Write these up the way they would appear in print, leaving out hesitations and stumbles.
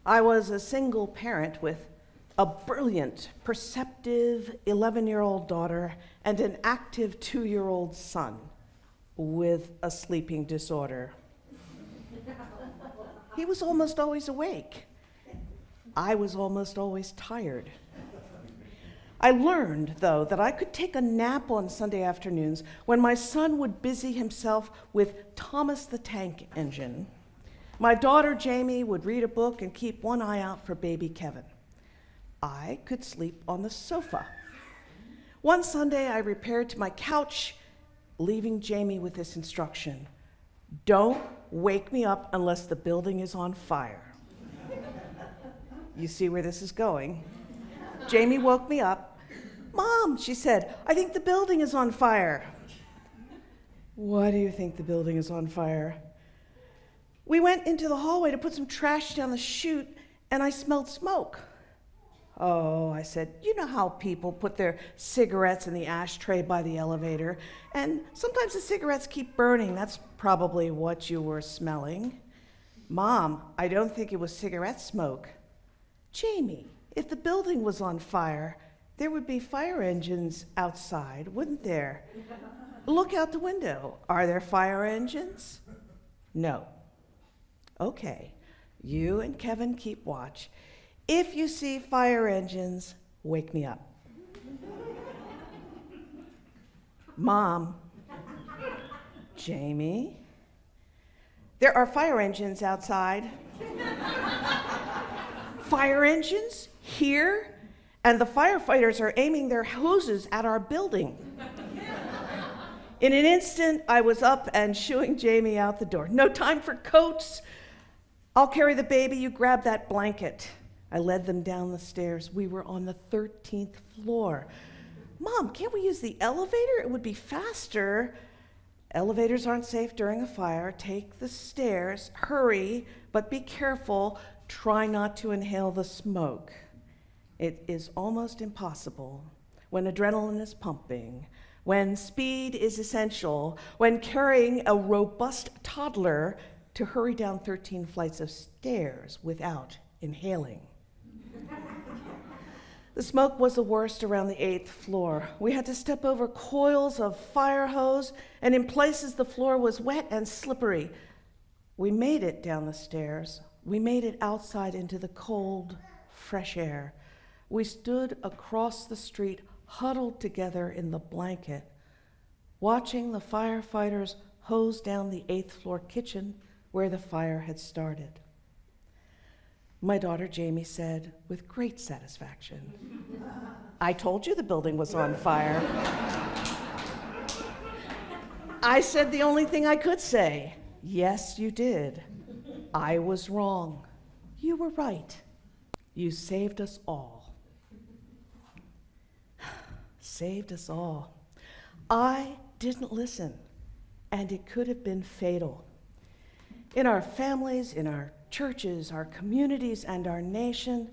I was a single parent with a brilliant, perceptive 11-year-old daughter and an active 2-year-old son with a sleeping disorder. He was almost always awake. I was almost always tired. I learned, though, that I could take a nap on Sunday afternoons when my son would busy himself with Thomas the Tank Engine. My daughter, Jamie, would read a book and keep one eye out for baby Kevin. I could sleep on the sofa. One Sunday, I repaired to my couch, leaving Jamie with this instruction: don't wake me up unless the building is on fire. You see where this is going. Jamie woke me up. Mom, she said, I think the building is on fire. Why do you think the building is on fire? We went into the hallway to put some trash down the chute, and I smelled smoke. Oh, I said, you know how people put their cigarettes in the ashtray by the elevator, and sometimes the cigarettes keep burning. That's probably what you were smelling. Mom, I don't think it was cigarette smoke. Jamie, if the building was on fire, there would be fire engines outside, wouldn't there? Look out the window. Are there fire engines? No. Okay, you and Kevin keep watch. If you see fire engines, wake me up. Mom, Jamie, there are fire engines outside. Fire engines? Here? And the firefighters are aiming their hoses at our building. In an instant, I was up and shooing Jamie out the door. No time for coats. I'll carry the baby, you grab that blanket. I led them down the stairs. We were on the 13th floor. Mom, can't we use the elevator? It would be faster. Elevators aren't safe during a fire. Take the stairs. Hurry, but be careful. Try not to inhale the smoke. It is almost impossible when adrenaline is pumping, when speed is essential, when carrying a robust toddler to hurry down 13 flights of stairs without inhaling. The smoke was the worst around the 8th floor. We had to step over coils of fire hose, and in places the floor was wet and slippery. We made it down the stairs. We made it outside into the cold, fresh air. We stood across the street, huddled together in the blanket, watching the firefighters hose down the 8th floor kitchen where the fire had started. My daughter Jamie said with great satisfaction, I told you the building was on fire. I said the only thing I could say. Yes, you did. I was wrong. You were right. You saved us all. Saved us all. I didn't listen, and it could have been fatal. In our families, in our churches, our communities, and our nation,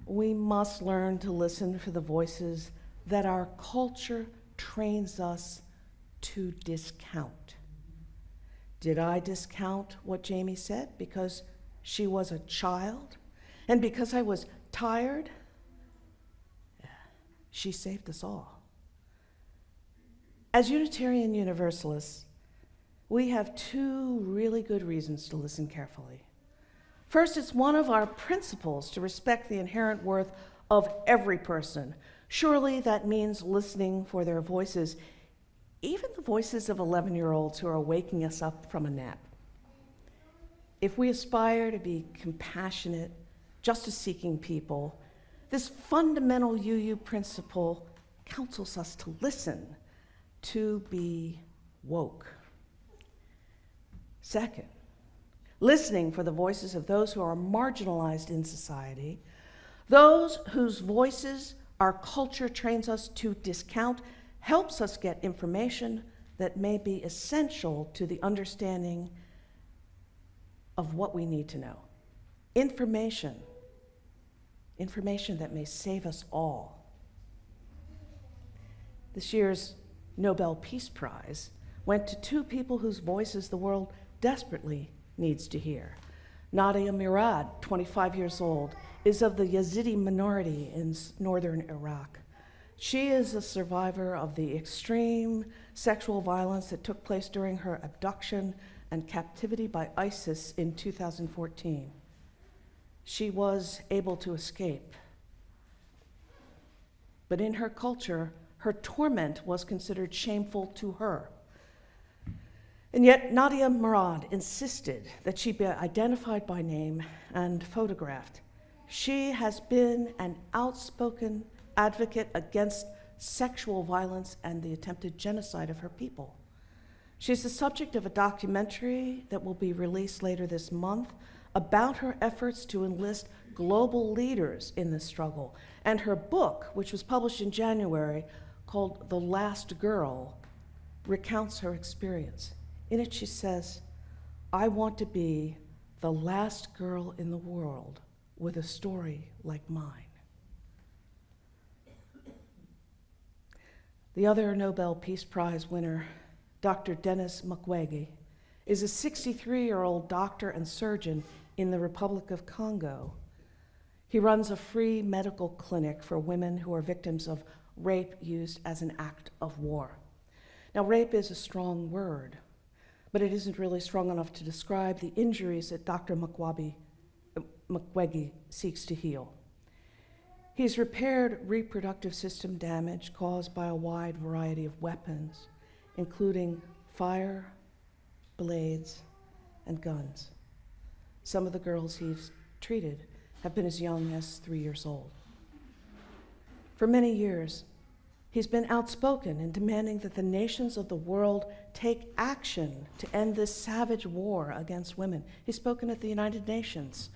we must learn to listen for the voices that our culture trains us to discount. Did I discount what Jamie said because she was a child and because I was tired? She saved us all. As Unitarian Universalists, we have two really good reasons to listen carefully. First, it's one of our principles to respect the inherent worth of every person. Surely that means listening for their voices, even the voices of 11-year-olds who are waking us up from a nap. If we aspire to be compassionate, justice-seeking people, this fundamental UU principle counsels us to listen, to be woke. Second, listening for the voices of those who are marginalized in society, those whose voices our culture trains us to discount, helps us get information that may be essential to the understanding of what we need to know. Information that may save us all. This year's Nobel Peace Prize went to two people whose voices the world desperately needs to hear. Nadia Murad, 25 years old, is of the Yazidi minority in northern Iraq. She is a survivor of the extreme sexual violence that took place during her abduction and captivity by ISIS in 2014. She was able to escape. But in her culture, her torment was considered shameful to her. And yet, Nadia Murad insisted that she be identified by name and photographed. She has been an outspoken advocate against sexual violence and the attempted genocide of her people. She's the subject of a documentary that will be released later this month about her efforts to enlist global leaders in this struggle. And her book, which was published in January, called The Last Girl, recounts her experience. In it, she says, "I want to be the last girl in the world with a story like mine." The other Nobel Peace Prize winner, Dr. Denis Mukwege, is a 63-year-old doctor and surgeon in the Republic of Congo. He runs a free medical clinic for women who are victims of rape used as an act of war. Now, rape is a strong word, but it isn't really strong enough to describe the injuries that Dr. Mukwege seeks to heal. He's repaired reproductive system damage caused by a wide variety of weapons, including fire, blades, and guns. Some of the girls he's treated have been as young as 3 years old. For many years, he's been outspoken in demanding that the nations of the world take action to end this savage war against women. He's spoken at the United Nations.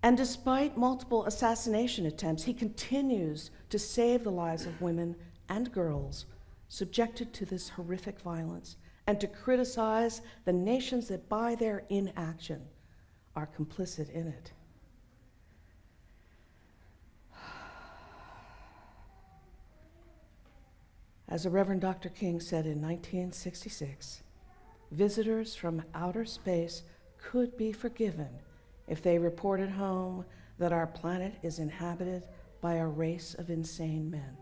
And despite multiple assassination attempts, he continues to save the lives of women and girls subjected to this horrific violence and to criticize the nations that by their inaction are complicit in it. As the Reverend Dr. King said in 1966, visitors from outer space could be forgiven if they reported home that our planet is inhabited by a race of insane men.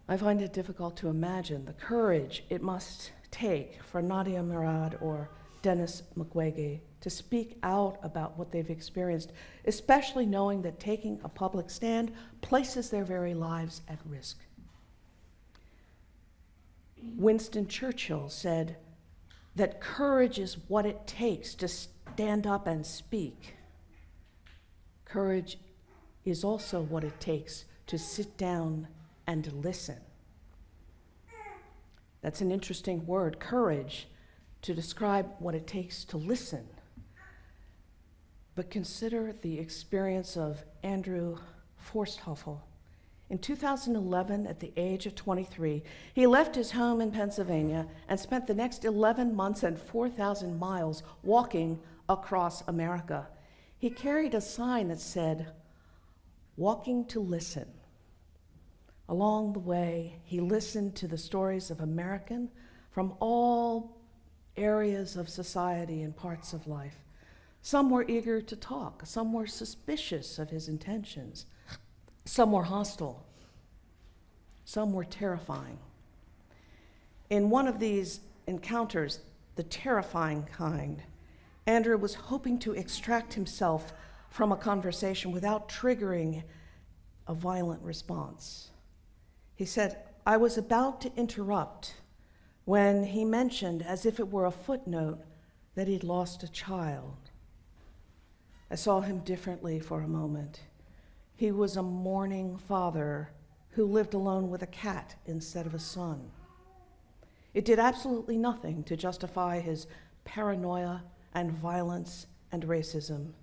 I find it difficult to imagine the courage it must take for Nadia Murad or Denis Mukwege to speak out about what they've experienced, especially knowing that taking a public stand places their very lives at risk. Winston Churchill said that courage is what it takes to stand up and speak. Courage is also what it takes to sit down and listen. That's an interesting word, courage, to describe what it takes to listen. But consider the experience of Andrew Forsthoffel. In 2011, at the age of 23, he left his home in Pennsylvania and spent the next 11 months and 4,000 miles walking across America. He carried a sign that said, "Walking to listen." Along the way, he listened to the stories of Americans from all areas of society and parts of life. Some were eager to talk, some were suspicious of his intentions, some were hostile, some were terrifying. In one of these encounters, the terrifying kind, Andrew was hoping to extract himself from a conversation without triggering a violent response. He said, "I was about to interrupt when he mentioned, as if it were a footnote, that he'd lost a child. I saw him differently for a moment. He was a mourning father who lived alone with a cat instead of a son. It did absolutely nothing to justify his paranoia and violence and racism,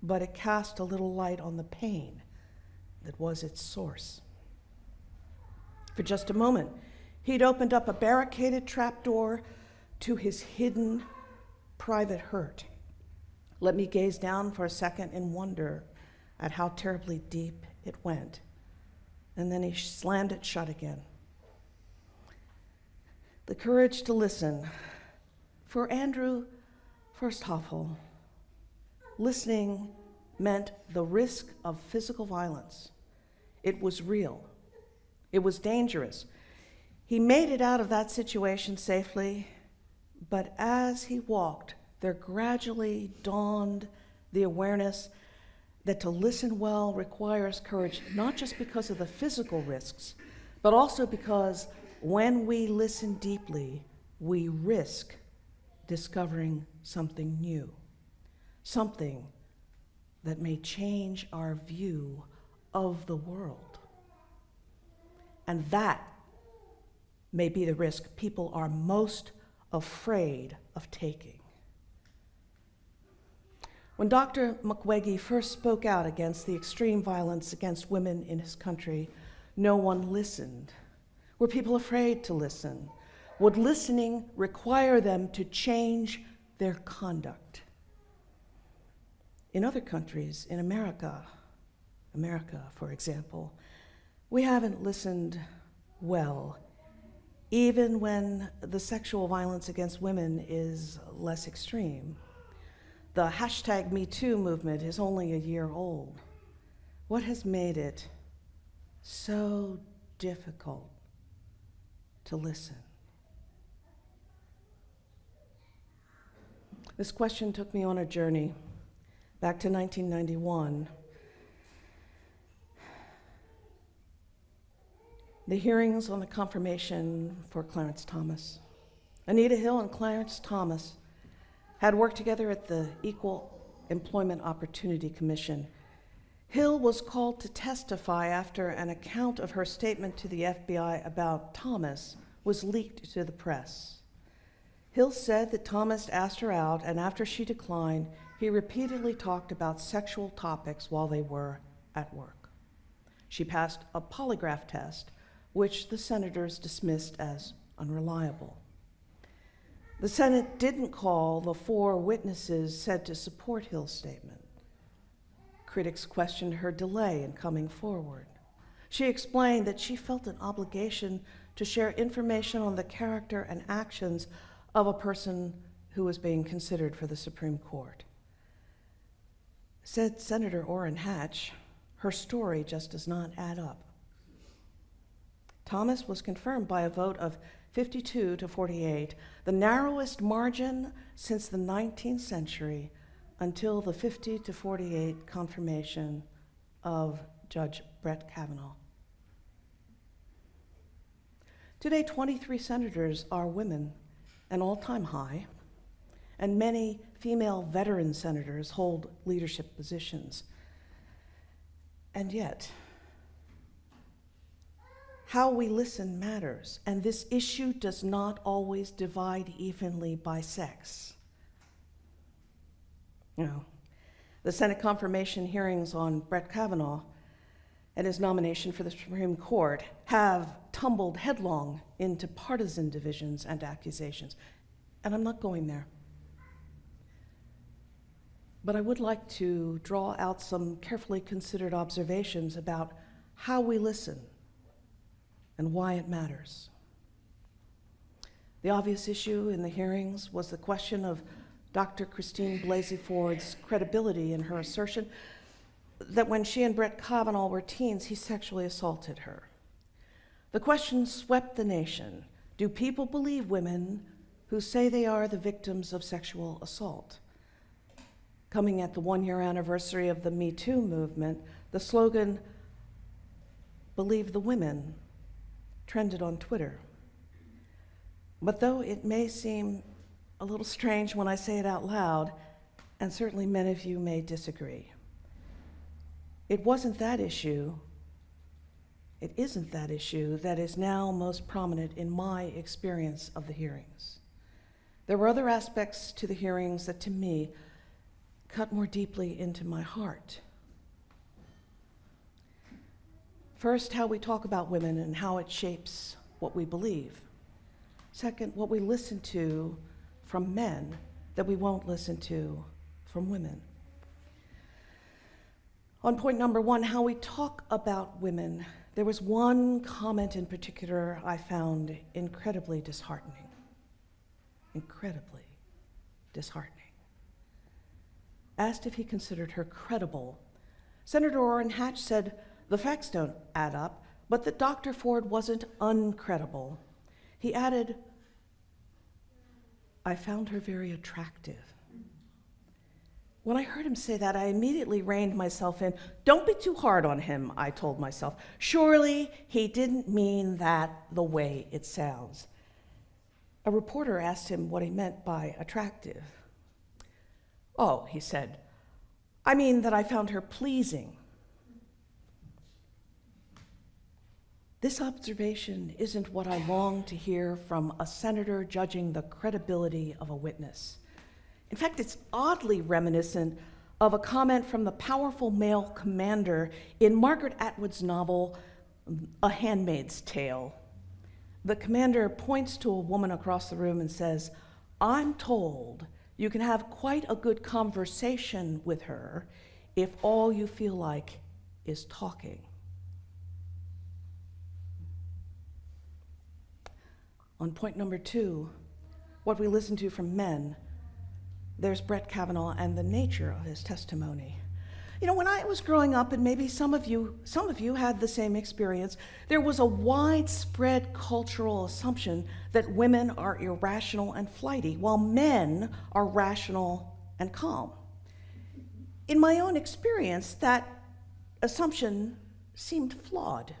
but it cast a little light on the pain that was its source." For just a moment, he'd opened up a barricaded trapdoor to his hidden private hurt. Let me gaze down for a second in wonder at how terribly deep it went. And then he slammed it shut again. The courage to listen. For Andrew Firsthoffel, listening meant the risk of physical violence. It was real. It was dangerous. He made it out of that situation safely, but as he walked, there gradually dawned the awareness that to listen well requires courage, not just because of the physical risks, but also because when we listen deeply, we risk discovering something new, something that may change our view of the world. And that may be the risk people are most afraid of taking. When Dr. Mukwege first spoke out against the extreme violence against women in his country, no one listened. Were people afraid to listen? Would listening require them to change their conduct? In other countries, in America, for example, we haven't listened well, even when the sexual violence against women is less extreme. The hashtag #MeToo movement is only a year old. What has made it so difficult to listen? This question took me on a journey back to 1991. The hearings on the confirmation for Clarence Thomas. Anita Hill and Clarence Thomas had worked together at the Equal Employment Opportunity Commission. Hill was called to testify after an account of her statement to the FBI about Thomas was leaked to the press. Hill said that Thomas asked her out, and after she declined, he repeatedly talked about sexual topics while they were at work. She passed a polygraph test, which the senators dismissed as unreliable. The Senate didn't call the 4 witnesses said to support Hill's statement. Critics questioned her delay in coming forward. She explained that she felt an obligation to share information on the character and actions of a person who was being considered for the Supreme Court. Said Senator Orrin Hatch, her story just does not add up. Thomas was confirmed by a vote of 52 to 48, the narrowest margin since the 19th century, until the 50 to 48 confirmation of Judge Brett Kavanaugh. Today, 23 senators are women, an all-time high, and many female veteran senators hold leadership positions. And yet, how we listen matters, and this issue does not always divide evenly by sex. No. The Senate confirmation hearings on Brett Kavanaugh and his nomination for the Supreme Court have tumbled headlong into partisan divisions and accusations, and I'm not going there. But I would like to draw out some carefully considered observations about how we listen and why it matters. The obvious issue in the hearings was the question of Dr. Christine Blasey Ford's credibility in her assertion that when she and Brett Kavanaugh were teens, he sexually assaulted her. The question swept the nation. Do people believe women who say they are the victims of sexual assault? Coming at the 1-year anniversary of the Me Too movement, the slogan, "Believe the women," trended on Twitter. But though it may seem a little strange when I say it out loud, and certainly many of you may disagree, it isn't that issue that is now most prominent in my experience of the hearings. There were other aspects to the hearings that, to me, cut more deeply into my heart. First, how we talk about women and how it shapes what we believe. Second, what we listen to from men that we won't listen to from women. On point number 1, how we talk about women there was one comment in particular I found incredibly disheartening. Incredibly disheartening. Asked if he considered her credible, Senator Orrin Hatch said the facts don't add up, but that Dr. Ford wasn't uncredible. He added, I found her very attractive. When I heard him say that, I immediately reined myself in. Don't be too hard on him, I told myself. Surely he didn't mean that the way it sounds. A reporter asked him what he meant by attractive. Oh, he said, I mean that I found her pleasing. This observation isn't what I long to hear from a senator judging the credibility of a witness. In fact, it's oddly reminiscent of a comment from the powerful male commander in Margaret Atwood's novel, A Handmaid's Tale. The commander points to a woman across the room and says, I'm told you can have quite a good conversation with her if all you feel like is talking. On point number 2, what we listen to from men, there's Brett Kavanaugh and the nature of his testimony. You know, when I was growing up, and maybe some of you had the same experience, there was a widespread cultural assumption that women are irrational and flighty, while men are rational and calm. In my own experience, that assumption seemed flawed.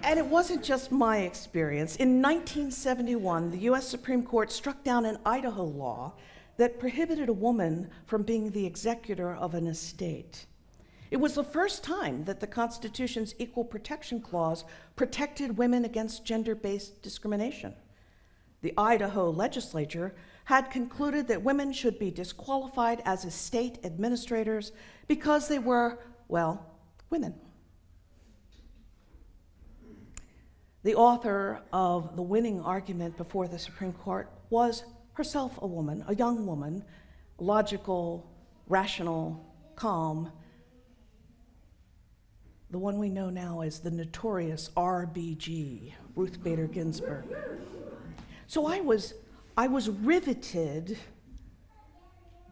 And it wasn't just my experience. In 1971, the US Supreme Court struck down an Idaho law that prohibited a woman from being the executor of an estate. It was the first time that the Constitution's Equal Protection Clause protected women against gender-based discrimination. The Idaho legislature had concluded that women should be disqualified as estate administrators because they were, well, women. The author of the winning argument before the Supreme Court was herself a woman, a young woman, logical, rational, calm, the one we know now as the notorious RBG, Ruth Bader Ginsburg. So I was riveted,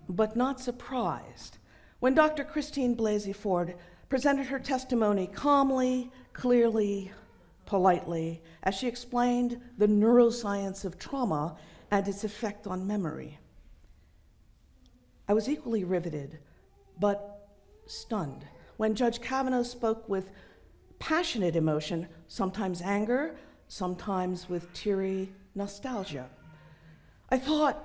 but not surprised, when Dr. Christine Blasey Ford presented her testimony calmly, clearly, politely, as she explained the neuroscience of trauma and its effect on memory. I was equally riveted, but stunned, when Judge Kavanaugh spoke with passionate emotion, sometimes anger, sometimes with teary nostalgia. I thought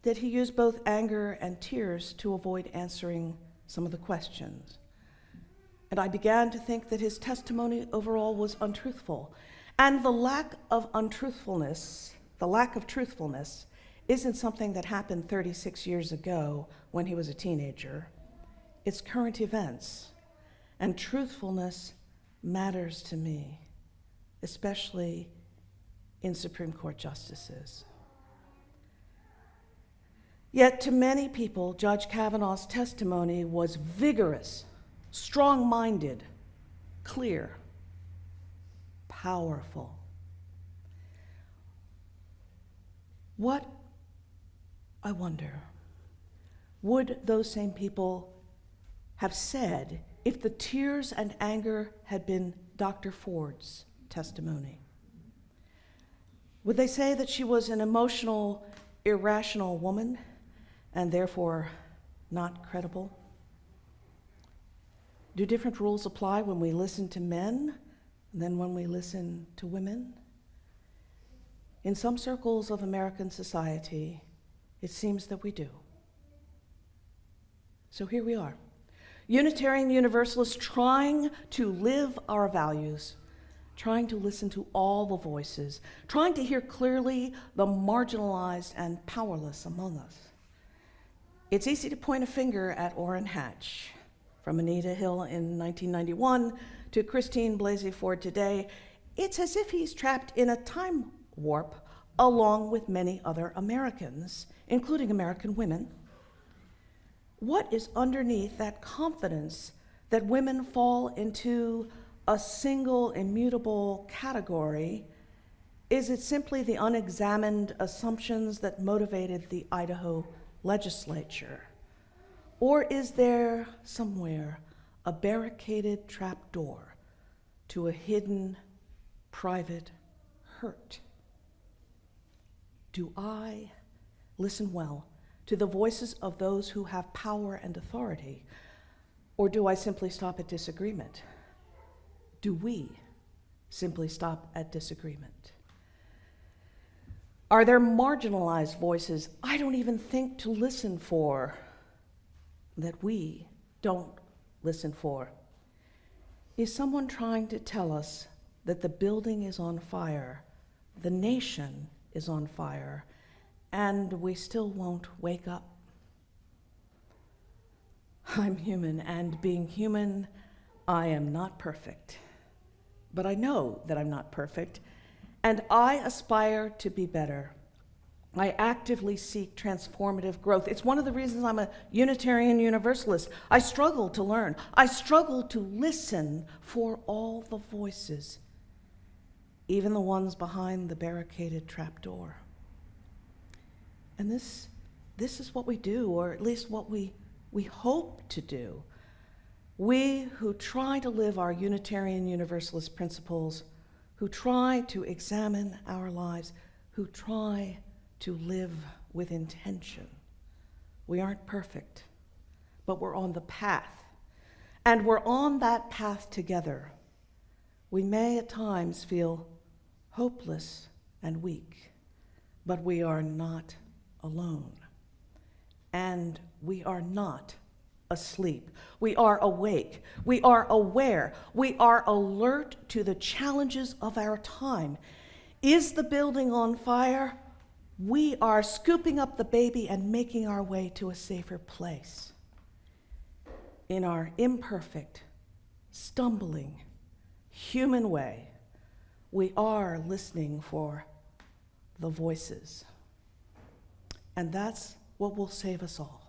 that he used both anger and tears to avoid answering some of the questions. And I began to think that his testimony overall was untruthful. And the lack of truthfulness, isn't something that happened 36 years ago when he was a teenager. It's current events. And truthfulness matters to me, especially in Supreme Court justices. Yet to many people, Judge Kavanaugh's testimony was vigorous, strong-minded, clear, powerful. What, I wonder, would those same people have said if the tears and anger had been Dr. Ford's testimony? Would they say that she was an emotional, irrational woman and therefore not credible? Do different rules apply when we listen to men than when we listen to women? In some circles of American society, it seems that we do. So here we are, Unitarian Universalists trying to live our values, trying to listen to all the voices, trying to hear clearly the marginalized and powerless among us. It's easy to point a finger at Orrin Hatch. From Anita Hill in 1991 to Christine Blasey Ford today, it's as if he's trapped in a time warp along with many other Americans, including American women. What is underneath that confidence that women fall into a single immutable category? Is it simply the unexamined assumptions that motivated the Idaho legislature? Or is there somewhere a barricaded trapdoor to a hidden private hurt? Do I listen well to the voices of those who have power and authority, or do I simply stop at disagreement? Do we simply stop at disagreement? Are there marginalized voices I don't even think to listen for, that we don't listen for? Is someone trying to tell us that the building is on fire, the nation is on fire, and we still won't wake up? I'm human, and being human, I am not perfect. But I know that I'm not perfect, and I aspire to be better. I actively seek transformative growth. It's one of the reasons I'm a Unitarian Universalist. I struggle to learn. I struggle to listen for all the voices, even the ones behind the barricaded trapdoor. And this is what we do, or at least what we hope to do. We who try to live our Unitarian Universalist principles, who try to examine our lives, who try to live with intention. We aren't perfect, but we're on the path. And we're on that path together. We may at times feel hopeless and weak, but we are not alone. And we are not asleep. We are awake. We are aware. We are alert to the challenges of our time. Is the building on fire? We are scooping up the baby and making our way to a safer place. In our imperfect, stumbling, human way, we are listening for the voices. And that's what will save us all.